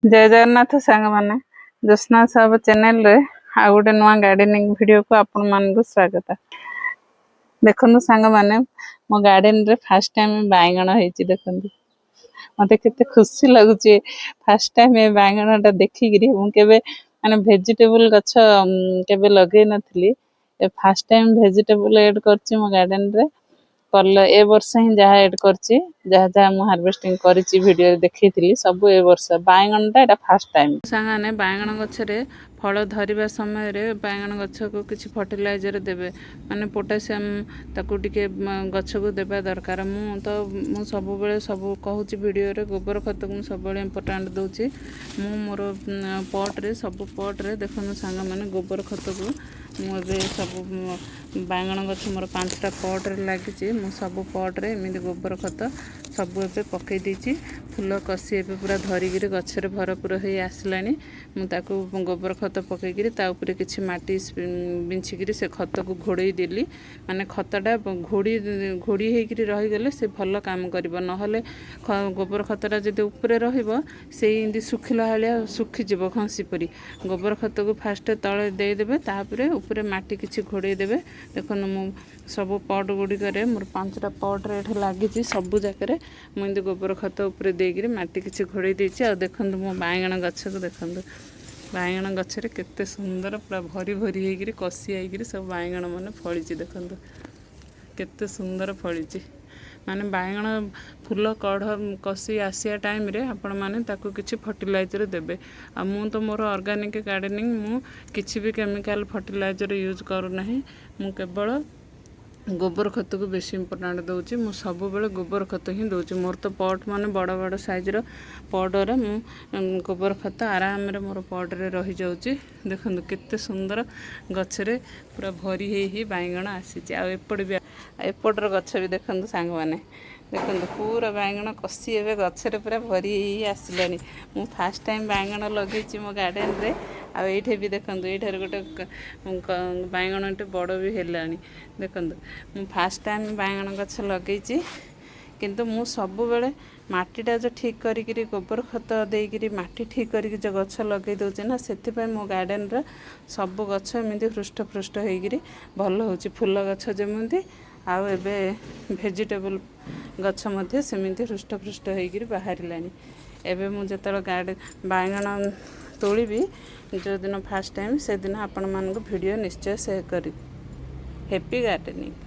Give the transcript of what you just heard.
जय जगन्नाथ सांग मैंने ज्योत्ना सब चैनल रे आ गोटे नुआ गार्डनिंग वीडियो को आपण मानक स्वागत। देखो सांग मैंने मो गार्डन रे फर्स्ट टाइम बाइगण होती देखो मत के खुशी लगुच फर्स्ट टाइम बाइगणटा देखिकी मुझे माने वेजिटेबल गछ केबे लगे नथली फर्स्ट टाइम वेजिटेबल ऐड करछि मो गार्डन रे कल ए वर्ष ही जहाँ एड करछि जहाँ जहाँ मु हार्वेस्टिंग करिछि वीडियो देखैथिली सब ए वर्ष बाइगणटा एटा फर्स्ट टाइम सांगाने बाइगण गछरे फल धरिबा समय रे बाइगण गछ को किछि फर्टिलाइजर देबे माने पोटासियम ताकू टिके गछ को देबा दरकार मु सब बेले सब कहूछि वीडियो रे गोबर खत को सब बेले इंपोर्टेंट दोछि मु मोर पॉट रे सब पॉट रे देखनु सांगा माने गोबर खत को मुझे सब बाइगण गछ मोर 5टा पॉट रे लागिछि मु सब पॉट रे एमि गोबर खत सब एबे पकई देछि फूल कसी एबे पूरा धरिगिरी गछरे भरपूर होई आसलानी मु ताकू गोबर खत पकईगिरी ता ऊपर किछि माटी बिंछिगिरी से खत को घोड़ई देली माने खतटा घोड़ी हेकिरी रही गले से भल काम करिवो नहले गोबर खतटा जदि ऊपर रहिबो से इंदी सुखिला हालिया सुखी जीवो खंसी परी गोबर खत को फास्ट तळे दे देबे तापरे ऊपर माटी किछि घोड़ई देबे। देखन मु सब पॉट गुडी करे मोर 5टा पॉट रे एठे लागिछि सब जाकरे मु इंदी गोबर खत ऊपर देगिरी माटी किछि घोड़ई देछि आ देखंतु मो बाइगण गछ को देखंतु बाइगण गछरे केते सुंदर पूरा भरी भरी हेगिरी कसी आइगिरी सब बाइगण माने फळिछि देखंतु केते सुंदर फळिछि माने बाइगण फूल कढ़ कसी आसिया टाइम रे आपण माने ताकू किछि फर्टिलाइजर देबे आ मु तो मोर ऑर्गेनिक गार्डनिंग मु किछि भी केमिकल फर्टिलाइजर यूज करू नाही मु केवल गोबर खत को बेसी इंपोर्टेंट दउछि मु सब बेले गोबर खत ही दउछि मोर तो पॉट माने बड़ बड़ साइज रो पॉट रे मु गोबर खत आराम रे मोर पॉट रे रही जाउछि देखंतु केते सुंदर गछरे पूरा भरी हे बाइगण आसीछि आ एपड़ भी एपड़ गछ भी देखंतु सांग माने देखंतु पूरा बाइगण कसी एबे गछरे पूरा भरी आसिलानी मु फर्स्ट टाइम बाइगण लगेछि मो गार्डन रे आ एठे भी देखंतु एठार गोटे बाइगणटे बड़ भी हेलानी देखंतु मु फर्स्ट टाइम बाइगण गछ लगेछि किंतु मु सब बेले माटीटा जो ठीक करिकिरी गोबर खत देइकिरी माटी ठीक करिकि जो गछ लगे दउछि ना सेति पय मो गार्डन रे सब गछ एमिति हृष्ट पृष्ट हेगिरी भल होछि फूल गछ जेमंती आ एबे वेजिटेबल गछ मध्ये सेमिति हृष्ट पृष्ट हेगिरी बाहरिलानी एबे मु जतल गार्डन बाइगण तोलिबी जो दिन फर्स्ट टाइम से दिन आपण मानको वीडियो निश्चय शेयर करी हैप्पी गार्डनिंग।